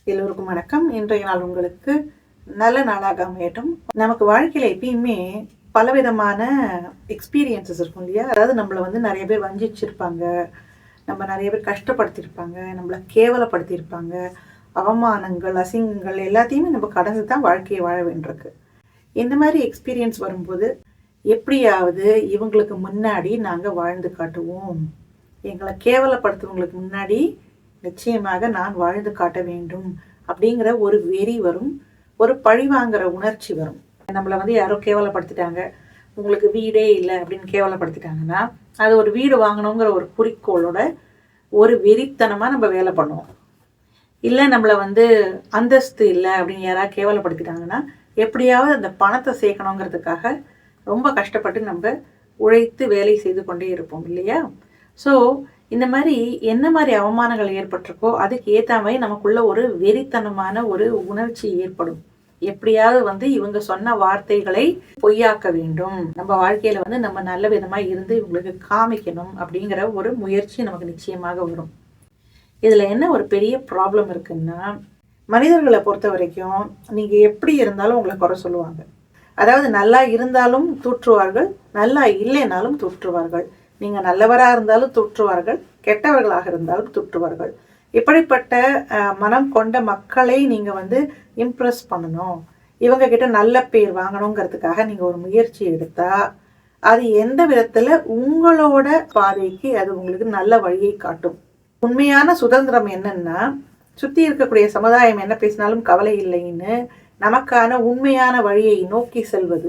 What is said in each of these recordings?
எல்லோருக்கும் வணக்கம். இன்றைய நாள் உங்களுக்கு நல்ல நாளாக அமையட்டும். நமக்கு வாழ்க்கையில் எப்பயுமே பலவிதமான எக்ஸ்பீரியன்சஸ் இருக்கும் இல்லையா? அதாவது நம்மளை நிறைய பேர் வஞ்சிச்சிருப்பாங்க, நம்ம நிறைய பேர் கஷ்டப்படுத்தியிருப்பாங்க, நம்மளை கேவலப்படுத்தியிருப்பாங்க, அவமானங்கள் அசிங்கங்கள் எல்லாத்தையுமே நம்ம கடந்து தான் வாழ்க்கையை வாழ வேண்டியிருக்கு. இந்த மாதிரி எக்ஸ்பீரியன்ஸ் வரும்போது எப்படியாவது இவங்களுக்கு முன்னாடி நாங்கள் வாழ்ந்து காட்டுவோம், எங்களை கேவலப்படுத்துவங்களுக்கு முன்னாடி நிச்சயமாக நான் வாழ்ந்து காட்ட வேண்டும் அப்படிங்கிற ஒரு வெறி வரும், ஒரு பழி வாங்குற உணர்ச்சி வரும். நம்மளை யாரோ கேவலப்படுத்திட்டாங்க, உங்களுக்கு வீடே இல்லை அப்படின்னு கேவலப்படுத்திட்டாங்கன்னா அது ஒரு வீடு வாங்கணுங்கிற ஒரு குறிக்கோளோட ஒரு வெறித்தனமாக நம்ம வேலை பண்ணுவோம். இல்லை நம்மளை அந்தஸ்து இல்லை அப்படின்னு யாராவது கேவலப்படுத்திட்டாங்கன்னா எப்படியாவது அந்த பணத்தை சேர்க்கணுங்கிறதுக்காக ரொம்ப கஷ்டப்பட்டு நம்ம உழைத்து வேலை செய்து கொண்டே இருப்போம் இல்லையா? ஸோ இந்த மாதிரி என்ன மாதிரி அவமானங்கள் ஏற்பட்டிருக்கோ அதுக்கு ஏற்ற மாதிரி நமக்குள்ள ஒரு வெறித்தனமான ஒரு உணர்ச்சி ஏற்படும். எப்படியாவது இவங்க சொன்ன வார்த்தைகளை பொய்யாக்க வேண்டும், நம்ம வாழ்க்கையில நம்ம நல்ல விதமா இருந்து இவங்களுக்கு காமிக்கணும் அப்படிங்கிற ஒரு முயற்சி நமக்கு நிச்சயமாக வரும். இதுல என்ன ஒரு பெரிய ப்ராப்ளம் இருக்குன்னா, மனிதர்களை பொறுத்த வரைக்கும் நீங்க எப்படி இருந்தாலும் உங்களை குறை சொல்லுவாங்க. அதாவது நல்லா இருந்தாலும் தூற்றுவார்கள், நல்லா இல்லைனாலும் தூற்றுவார்கள். நீங்க நல்லவராக இருந்தாலும் தூற்றுவார்கள், கெட்டவர்களாக இருந்தாலும் தூற்றுவார்கள். இப்படிப்பட்ட மனம் கொண்ட மக்களை நீங்க இம்ப்ரெஸ் பண்ணணும், இவங்க கிட்ட நல்ல பேர் வாங்கணுங்கிறதுக்காக நீங்க ஒரு முயற்சி எடுத்தா அது எந்த விதத்துல உங்களோட பாதைக்கு அது உங்களுக்கு நல்ல வழியை காட்டும். உண்மையான சுதந்திரம் என்னன்னா, சுத்தி இருக்கக்கூடிய சமுதாயம் என்ன பேசினாலும் கவலை இல்லைன்னு நமக்கான உண்மையான வழியை நோக்கி செல்வது.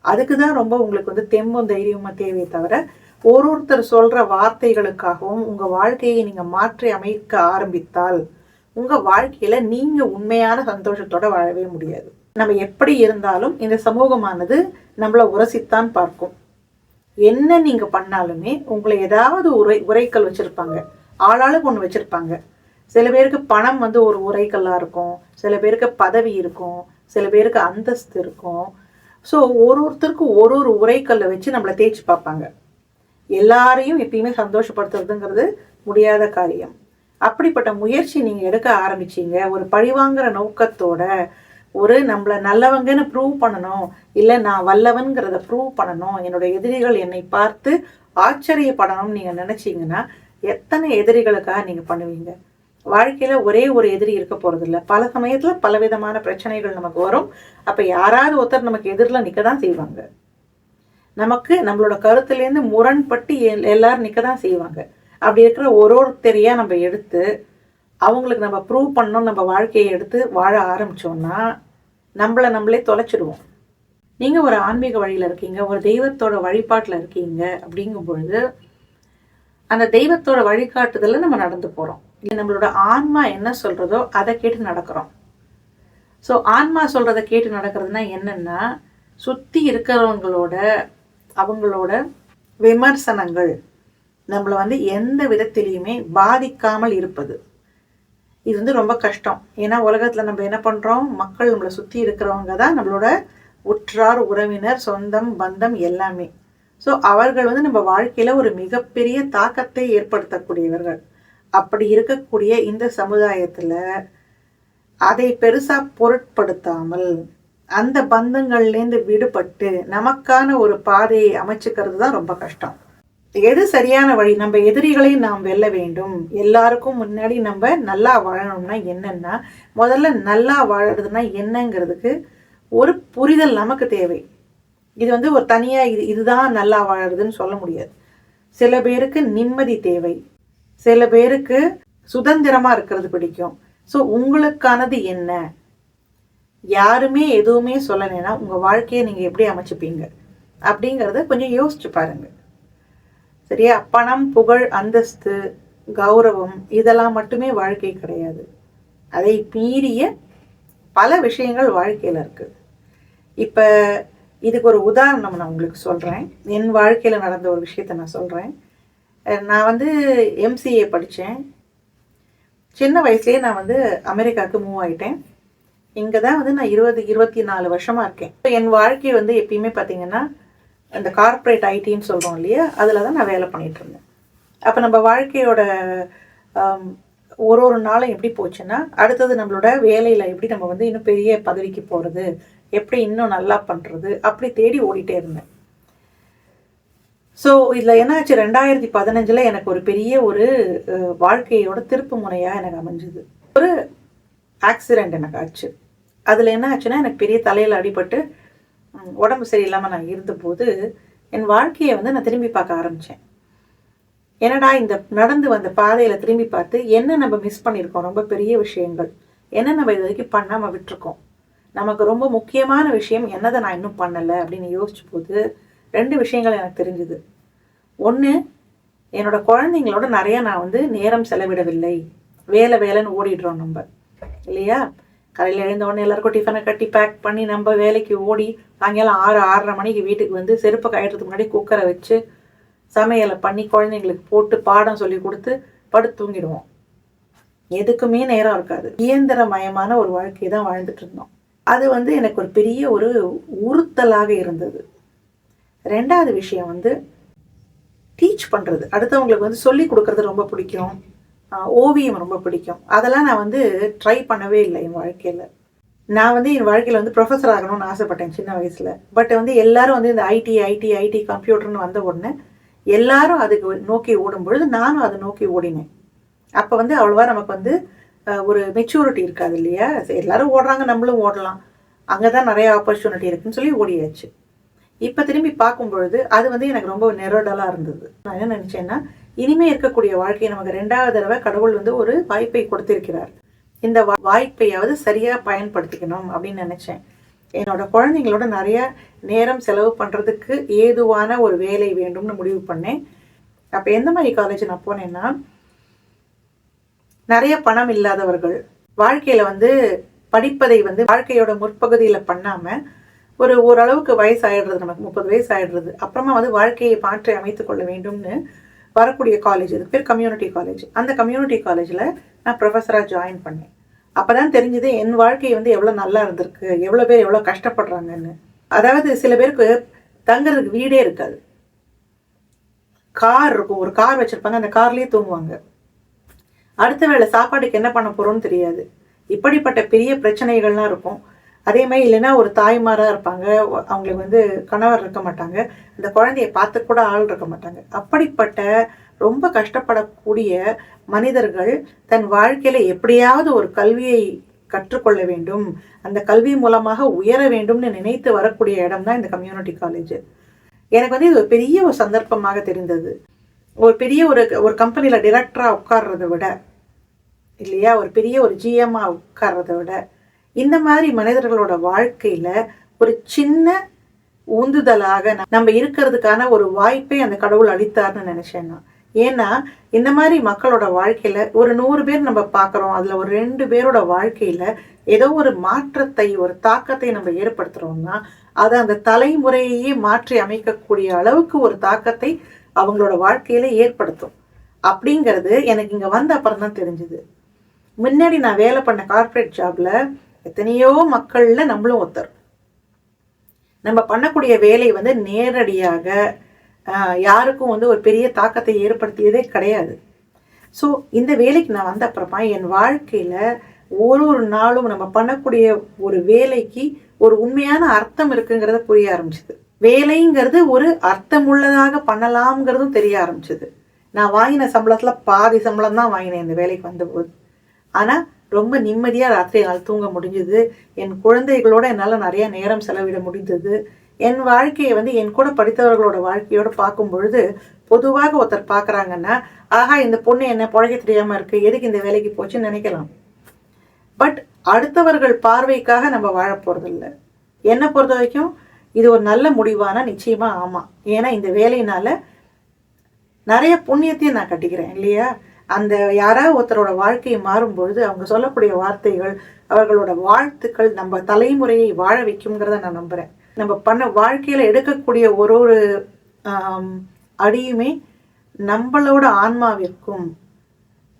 அதுக்குதான் ரொம்ப உங்களுக்கு தெம்பும் தைரியமா தேவையை தவிர ஒருத்தர் சொல்ற வார்த்தைகளுக்காகவும் உங்க வாழ்க்கையை நீங்க மாற்றி அமைக்க ஆரம்பித்தால் உங்க வாழ்க்கையில நீங்க உண்மையான சந்தோஷத்தோட வாழவே முடியாது. நம்ம எப்படி இருந்தாலும் இந்த சமூகமானது நம்மளை உரசித்தான் பார்க்கும். என்ன நீங்க பண்ணாலுமே உங்களை ஏதாவது உரைக்கல் வச்சிருப்பாங்க, ஆளாளுக்கு ஒண்ணு வச்சிருப்பாங்க. சில பேருக்கு பணம் ஒரு உரைக்கல்லா இருக்கும், சில பேருக்கு பதவி இருக்கும், சில பேருக்கு அந்தஸ்து இருக்கும். ஸோ ஒருத்தருக்கு ஒரு உரைக்கல்லை வச்சு நம்மளை தேய்ச்சி பார்ப்பாங்க. எல்லாரையும் எப்பயுமே சந்தோஷப்படுத்துறதுங்கிறது முடியாத காரியம். அப்படிப்பட்ட முயற்சி நீங்க எடுக்க ஆரம்பிச்சீங்க ஒரு பழிவாங்கிற நோக்கத்தோட, ஒரு நம்மளை நல்லவங்கன்னு ப்ரூவ் பண்ணணும், இல்லை நான் வல்லவன்கிறத ப்ரூவ் பண்ணணும், என்னோட எதிரிகள் என்னை பார்த்து ஆச்சரியப்படணும்னு நீங்க நினைச்சீங்கன்னா எத்தனை எதிரிகளுக்காக நீங்க பண்ணுவீங்க? வாழ்க்கையில ஒரே ஒரு எதிரி இருக்க போறது இல்லை. பல சமயத்துல பலவிதமான பிரச்சனைகள் நமக்கு வரும். அப்ப யாராவது ஒருத்தர் நமக்கு எதிரில் நிற்கதான் செய்வாங்க. நமக்கு நம்மளோட கருத்துலேருந்து முரண்பட்டு எல்லாரும் நிற்க தான் செய்வாங்க. அப்படி இருக்கிற ஒருத்தரையா நம்ம எடுத்து அவங்களுக்கு நம்ம ப்ரூவ் பண்ணணும், நம்ம வாழ்க்கையை எடுத்து வாழ ஆரம்பிச்சோம்னா நம்மளே தொலைச்சிடுவோம். நீங்க ஒரு ஆன்மீக வழியில இருக்கீங்க, ஒரு தெய்வத்தோட வழிபாட்டில் இருக்கீங்க அப்படிங்கும் பொழுது அந்த தெய்வத்தோட வழிகாட்டுதல நம்ம நடந்து போறோம். இல்லை நம்மளோட ஆன்மா என்ன சொல்றதோ அதை கேட்டு நடக்கிறோம். ஸோ ஆன்மா சொல்றதை கேட்டு நடக்கிறதுனா என்னன்னா, சுத்தி இருக்கிறவங்களோட அவங்களோட விமர்சனங்கள் நம்மளை எந்த விதத்திலையுமே பாதிக்காமல் இருப்பது. இது ரொம்ப கஷ்டம். ஏன்னா உலகத்துல நம்ம என்ன பண்றோம், மக்கள் நம்மளை சுத்தி இருக்கிறவங்க தான் நம்மளோட உற்றார் உறவினர், சொந்தம் பந்தம் எல்லாமே. ஸோ அவர்கள் நம்ம வாழ்க்கையில ஒரு மிகப்பெரிய தாக்கத்தை ஏற்படுத்தக்கூடியவர்கள். அப்படி இருக்கக்கூடிய இந்த சமுதாயத்துல அதை பெருசா பொருட்படுத்தாமல் அந்த பந்தங்கள்லேருந்து விடுபட்டு நமக்கான ஒரு பாதையை அமைச்சுக்கிறது தான் ரொம்ப கஷ்டம். எது சரியான வழி? நம்ம எதிரிகளை நாம் வெல்ல வேண்டும், எல்லாருக்கும் முன்னாடி நம்ம நல்லா வாழணும்னா என்னன்னா, முதல்ல நல்லா வாழறதுன்னா என்னங்கிறதுக்கு ஒரு புரிதல் நமக்கு தேவை. இது ஒரு தனியா இதுதான் நல்லா வாழறதுன்னு சொல்ல முடியாது. சில பேருக்கு நிம்மதி தேவை, சில பேருக்கு சுதந்திரமா இருக்கிறது பிடிக்கும். ஸோ உங்களுக்கானது என்ன? யாருமே எதுவுமே சொல்லலைன்னா உங்க வாழ்க்கையை நீங்க எப்படி அமைச்சுப்பீங்க அப்படிங்கறத கொஞ்சம் யோசிச்சு பாருங்க. சரியா? பணம், புகழ், அந்தஸ்து, கௌரவம் இதெல்லாம் மட்டுமே வாழ்க்கை கிடையாது. அதை மீறிய பல விஷயங்கள் வாழ்க்கையில இருக்கு. இப்ப இதுக்கு ஒரு உதாரணம் நான் உங்களுக்கு சொல்றேன். என் வாழ்க்கையில நடந்த ஒரு விஷயத்த நான் சொல்றேன். நான் MCA படித்தேன். சின்ன வயசுலேயே நான் அமெரிக்காவுக்கு மூவ் ஆகிட்டேன். இங்கே தான் நான் 24 வருஷமாக இருக்கேன். என் வாழ்க்கை எப்பயுமே பார்த்தீங்கன்னா இந்த கார்ப்பரேட் ஐடின்னு சொல்கிறோம் இல்லையா, அதில் தான் நான் வேலை பண்ணிகிட்டு இருந்தேன். அப்போ நம்ம வாழ்க்கையோட ஒரு ஒரு நாளும் எப்படி போச்சுன்னா, அடுத்தது நம்மளோட வேலையில் எப்படி நம்ம வந்து இன்னும் பெரிய பதவிக்கு போகிறது, எப்படி இன்னும் நல்லா பண்ணுறது, அப்படி தேடி ஓடிட்டே இருந்தேன். ஸோ இதில் என்னாச்சு, 2015 எனக்கு ஒரு பெரிய ஒரு வாழ்க்கையோட திருப்பு முனையாக எனக்கு அமைஞ்சுது. ஒரு ஆக்சிடெண்ட் எனக்கு ஆச்சு. அதில் என்ன ஆச்சுன்னா, எனக்கு பெரிய தலையில் அடிபட்டு உடம்பு சரியில்லாமல் நான் இருந்தபோது என் வாழ்க்கையை வந்து நான் திரும்பி பார்க்க ஆரம்பித்தேன். என்னடா இந்த நடந்து வந்த பாதையில் திரும்பி பார்த்து என்ன நம்ம மிஸ் பண்ணியிருக்கோம், ரொம்ப பெரிய விஷயங்கள் என்ன நம்ம இது வரைக்கும் பண்ணாமல் விட்டுருக்கோம், நமக்கு ரொம்ப முக்கியமான விஷயம் என்னதை நான் இன்னும் பண்ணலை அப்படின்னு யோசிச்ச போது 2 விஷயங்கள் எனக்கு தெரிஞ்சுது. ஒன்று, என்னோட குழந்தைங்களோட நிறையா நான் வந்து நேரம் செலவிடவில்லை. வேலைன்னு ஓடிடுறோம் நம்ம இல்லையா. காலையில் எழுந்தோடனே எல்லாருக்கும் டிஃபனை கட்டி பேக் பண்ணி நம்ம வேலைக்கு ஓடி சாயங்காலம் 6-6:30 மணிக்கு வீட்டுக்கு வந்து செருப்பை கட்டுறதுக்கு முன்னாடி குக்கரை வச்சு சமையலை பண்ணி குழந்தைங்களுக்கு போட்டு பாடம் சொல்லி கொடுத்து படுத்து தூங்கிடுவோம். எதுக்குமே நேரம் இருக்காது. இயந்திரமயமான ஒரு வாழ்க்கையை தான் வாழ்ந்துட்டு இருந்தோம். அது வந்து எனக்கு ஒரு பெரிய ஒரு உறுத்தலாக இருந்தது. 2வது விஷயம் வந்து டீச் பண்ணுறது, அடுத்தவங்களுக்கு வந்து சொல்லி கொடுக்கறது ரொம்ப பிடிக்கும். ஓவியம் ரொம்ப பிடிக்கும். அதெல்லாம் நான் வந்து ட்ரை பண்ணவே இல்லை என் வாழ்க்கையில். நான் வந்து என் வாழ்க்கையில் வந்து ப்ரொஃபஸர் ஆகணும்னு ஆசைப்பட்டேன் சின்ன வயசில். பட் வந்து எல்லாரும் வந்து இந்த ஐடி கம்ப்யூட்டர்னு வந்த உடனே எல்லாரும் அதுக்கு நோக்கி ஓடும் பொழுது நானும் அதை நோக்கி ஓடினேன். அப்போ வந்து அவ்வளோவா நமக்கு வந்து ஒரு மெச்சூரிட்டி இருக்காது இல்லையா. எல்லாரும் ஓடுறாங்க, நம்மளும் ஓடலாம், அங்கே தான் நிறைய ஆப்பர்ச்சுனிட்டி இருக்குன்னு சொல்லி ஓடியாச்சு. இப்போ திரும்பி பார்க்கும் பொழுது அது வந்து எனக்கு ரொம்ப நெருடலாக இருந்தது. நான் என்ன நினச்சேன்னா, இனிமே இருக்கக்கூடிய வாழ்க்கையை நமக்கு 2வது தடவை கடவுள் வந்து ஒரு வாய்ப்பை கொடுத்திருக்கிறார். இந்த வாய்ப்பையாவது சரியாக பயன்படுத்திக்கணும் அப்படின்னு நினச்சேன். என்னோட குழந்தைங்களோட நிறைய நேரம் செலவு பண்ணுறதுக்கு ஏதுவான ஒரு வேலை வேண்டும்னு முடிவு பண்ணேன். அப்போ எந்த மாதிரி காலேஜ் நான் போனேன்னா, நிறைய பணம் இல்லாதவர்கள் வாழ்க்கையில் வந்து படிப்பதை வந்து வாழ்க்கையோட முற்பகுதியில் பண்ணாமல் ஓரளவுக்கு வயசு ஆயிடுறது, நமக்கு 30 வயசு ஆயிடுறது, அப்புறமா வந்து வாழ்க்கையை மாற்றி அமைத்துக் கொள்ள வேண்டும்னு வரக்கூடிய காலேஜ், இது பேர் கம்யூனிட்டி காலேஜ். அந்த கம்யூனிட்டி காலேஜில் நான் ப்ரொஃபஸராக ஜாயின் பண்ணேன். அப்போ தான் தெரிஞ்சது என் வாழ்க்கை வந்து எவ்வளோ நல்லா இருந்திருக்கு, எவ்வளோ பேர் எவ்வளோ கஷ்டப்படுறாங்கன்னு. அதாவது சில பேருக்கு தங்குறதுக்கு வீடே இருக்காது, கார் இருக்கும், ஒரு கார் வச்சுருப்பாங்க, அந்த கார்லேயே தூங்குவாங்க, அடுத்த வேளை சாப்பாட்டுக்கு என்ன பண்ண போகிறோன்னு தெரியாது. இப்படிப்பட்ட பெரிய பிரச்சனைகள்லாம் இருக்கும். அதே மாதிரி இல்லைன்னா ஒரு தாய்மாராக இருப்பாங்க, அவங்களுக்கு வந்து கணவர் இருக்க மாட்டாங்க, அந்த குழந்தைய பார்த்து கூட ஆள் இருக்க மாட்டாங்க. அப்படிப்பட்ட ரொம்ப கஷ்டப்படக்கூடிய மனிதர்கள் தன் வாழ்க்கையில் எப்படியாவது ஒரு கல்வியை கற்றுக்கொள்ள வேண்டும், அந்த கல்வி மூலமாக உயர வேண்டும்னு நினைத்து வரக்கூடிய இடம் தான் இந்த கம்யூனிட்டி காலேஜ். எனக்கு வந்து இது ஒரு பெரிய ஒரு சந்தர்ப்பமாக தெரிந்தது. ஒரு பெரிய ஒரு கம்பெனியில் டிரெக்டராக உட்கார்றதை விட இல்லையா, ஒரு பெரிய ஒரு ஜிஎம்மாக உட்கார்றதை விட இந்த மாதிரி மனிதர்களோட வாழ்க்கையில் ஒரு சின்ன உந்துதலாக நம்ம இருக்கிறதுக்கான ஒரு வாய்ப்பை அந்த கடவுள் அளித்தார்னு நினைச்சேன் நான். ஏன்னா இந்த மாதிரி மக்களோட வாழ்க்கையில் ஒரு 100 பேர் நம்ம பார்க்குறோம், அதில் ஒரு 2 பேரோட வாழ்க்கையில் ஏதோ ஒரு மாற்றத்தை, ஒரு தாக்கத்தை நம்ம ஏற்படுத்துகிறோம்னா அது அந்த தலைமுறையே மாற்றி அமைக்கக்கூடிய அளவுக்கு ஒரு தாக்கத்தை அவங்களோட வாழ்க்கையில் ஏற்படுத்தும். அப்படிங்கிறது எனக்கு இங்கே வந்த அப்புறம் தான் தெரிஞ்சுது. முன்னாடி நான் வேலை பண்ண கார்ப்பரேட் ஜாப்ல எத்தனையோ மக்களில் நம்மளும் ஒருத்தர். நம்ம பண்ணக்கூடிய வேலை வந்து நேரடியாக யாருக்கும் வந்து ஒரு பெரிய தாக்கத்தை ஏற்படுத்தியதே கிடையாது. ஸோ இந்த வேலைக்கு நான் வந்த அப்புறமா என் வாழ்க்கையில் ஒரு நாளும் நம்ம பண்ணக்கூடிய ஒரு வேலைக்கு ஒரு உண்மையான அர்த்தம் இருக்குங்கிறத புரிய ஆரம்பிச்சுது. வேலைங்கிறது ஒரு அர்த்தமுள்ளதாக பண்ணலாம்ங்கிறதும் தெரிய ஆரம்பிச்சுது. நான் வாங்கின சம்பளத்தில் பாதி சம்பளம் தான் வாங்கினேன் இந்த வேலைக்கு வந்தபோது. ஆனால் ரொம்ப நிம்மதியாக ராத்திரி என்னால் தூங்க முடிஞ்சுது. என் குழந்தைகளோட என்னால் நிறைய நேரம் செலவிட முடிந்தது. என் வாழ்க்கையை வந்து என் கூட படித்தவர்களோட வாழ்க்கையோடு பார்க்கும் பொழுது பொதுவாக ஒருத்தர் பார்க்குறாங்கன்னா, ஆஹா இந்த பொண்ணு என்ன பழக தெரியாமல் இருக்குது, எதுக்கு இந்த வேலைக்கு போச்சுன்னு நினைக்கலாம். பட் அடுத்தவர்கள் பார்வைக்காக நம்ம வாழ போகிறதில்ல. என்னை பொறுத்த வரைக்கும் இது ஒரு நல்ல முடிவானா நிச்சயமாக ஆமாம். ஏன்னா இந்த வேலையினால் நிறைய புண்ணியத்தையும் நான் கட்டிக்கிறேன் இல்லையா. அந்த யாராவது ஒருத்தரோட வாழ்க்கையை மாறும் பொழுது அவங்க சொல்லக்கூடிய வார்த்தைகள், அவர்களோட வாழ்த்துக்கள் நம்ம தலைமுறையை வாழ வைக்குங்கிறத நான் நம்புகிறேன். நம்ம பண்ண வாழ்க்கையில் எடுக்கக்கூடிய ஒரு அடியுமே நம்மளோட ஆன்மாவிற்கும்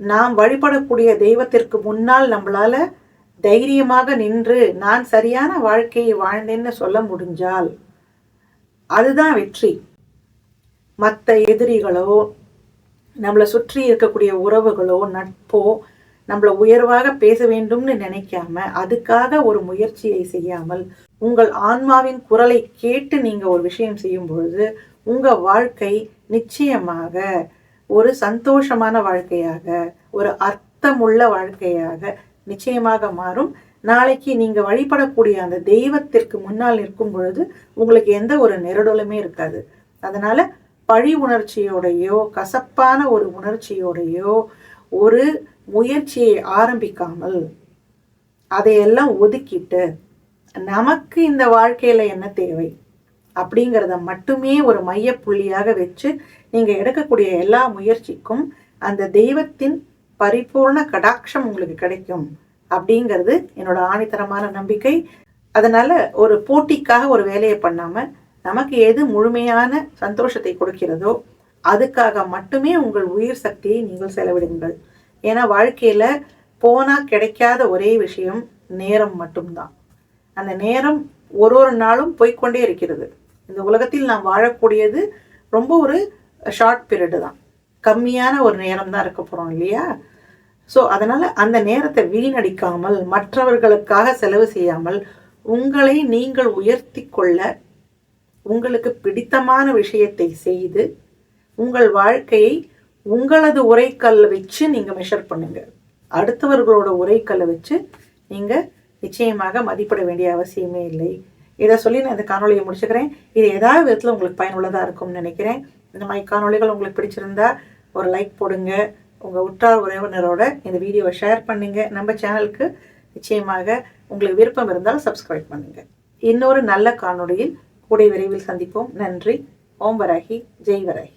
நாம் வழிபடக்கூடிய தெய்வத்திற்கு முன்னால் நம்மளால் தைரியமாக நின்று நான் சரியான வாழ்க்கையை வாழ்ந்தேன்னு சொல்ல முடிஞ்சால் அதுதான் வெற்றி. மற்ற எதிரிகளோ நம்மளை சுற்றி இருக்கக்கூடிய உறவுகளோ நட்போ நம்மள உயர்வாக பேச வேண்டும்னு நினைக்காம அதுக்காக ஒரு முயற்சியை செய்யாமல் உங்கள் ஆன்மாவின் குரலை கேட்டு நீங்க ஒரு விஷயம் செய்யும் பொழுது உங்க வாழ்க்கை நிச்சயமாக ஒரு சந்தோஷமான வாழ்க்கையாக, ஒரு அர்த்தமுள்ள வாழ்க்கையாக நிச்சயமாக மாறும். நாளைக்கு நீங்க வழிபடக்கூடிய அந்த தெய்வத்திற்கு முன்னால் நிற்கும் பொழுது உங்களுக்கு எந்த ஒரு நெருடலுமே இருக்காது. அதனால பழி உணர்ச்சியோடையோ கசப்பான ஒரு உணர்ச்சியோடையோ ஒரு முயற்சியை ஆரம்பிக்காமல் அதையெல்லாம் ஒதுக்கிட்டு நமக்கு இந்த வாழ்க்கையில என்ன தேவை அப்படிங்கிறத மட்டுமே ஒரு மையப்புள்ளியாக வச்சு நீங்க எடுக்கக்கூடிய எல்லா முயற்சிக்கும் அந்த தெய்வத்தின் பரிபூர்ண கடாட்சம் உங்களுக்கு கிடைக்கும் அப்படிங்கிறது என்னோட ஆணித்தரமான நம்பிக்கை. அதனால ஒரு போட்டிக்காக ஒரு வேலையை பண்ணாம நமக்கு எது முழுமையான சந்தோஷத்தை கொடுக்கிறதோ அதுக்காக மட்டுமே உங்கள் உயிர் சக்தியை நீங்கள் செலவிடுங்கள். ஏன்னா வாழ்க்கையில போனா கிடைக்காத ஒரே விஷயம் நேரம் மட்டும்தான். அந்த நேரம் ஒரு நாளும் போய்கொண்டே இருக்கிறது. இந்த உலகத்தில் நாம் வாழக்கூடியது ரொம்ப ஒரு ஷார்ட் பீரியடு தான், கம்மியான ஒரு நேரம் தான் இருக்க போறோம் இல்லையா? ஸோ அதனால அந்த நேரத்தை வீணடிக்காமல் மற்றவர்களுக்காக செலவு செய்யாமல் உங்களை நீங்கள் உயர்த்தி கொள்ள உங்களுக்கு பிடித்தமான விஷயத்தை செய்து உங்கள் வாழ்க்கையை உங்களது உரைக்கல்லை வச்சு நீங்க மெஷர் பண்ணுங்க. அடுத்தவர்களோட உரைக்கல்லை வச்சு நீங்க நிச்சயமாக மதிப்பிட வேண்டிய அவசியமே இல்லை. இதை சொல்லி நான் இந்த காணொலியை முடிச்சுக்கிறேன். இது ஏதாவது விதத்தில் உங்களுக்கு பயனுள்ளதாக இருக்கும்னு நினைக்கிறேன். இந்த மாதிரி காணொலிகள் உங்களுக்கு பிடிச்சிருந்தா ஒரு லைக் போடுங்க. உங்கள் உற்றார் உறவினரோட இந்த வீடியோவை ஷேர் பண்ணுங்க. நம்ம சேனலுக்கு நிச்சயமாக உங்களுக்கு விருப்பம் இருந்தால் சப்ஸ்கிரைப் பண்ணுங்க. இன்னொரு நல்ல காணொலியில் கூடிய விரைவில் சந்திப்போம். நன்றி. ஓம் வராகி, ஜெய் வராகி.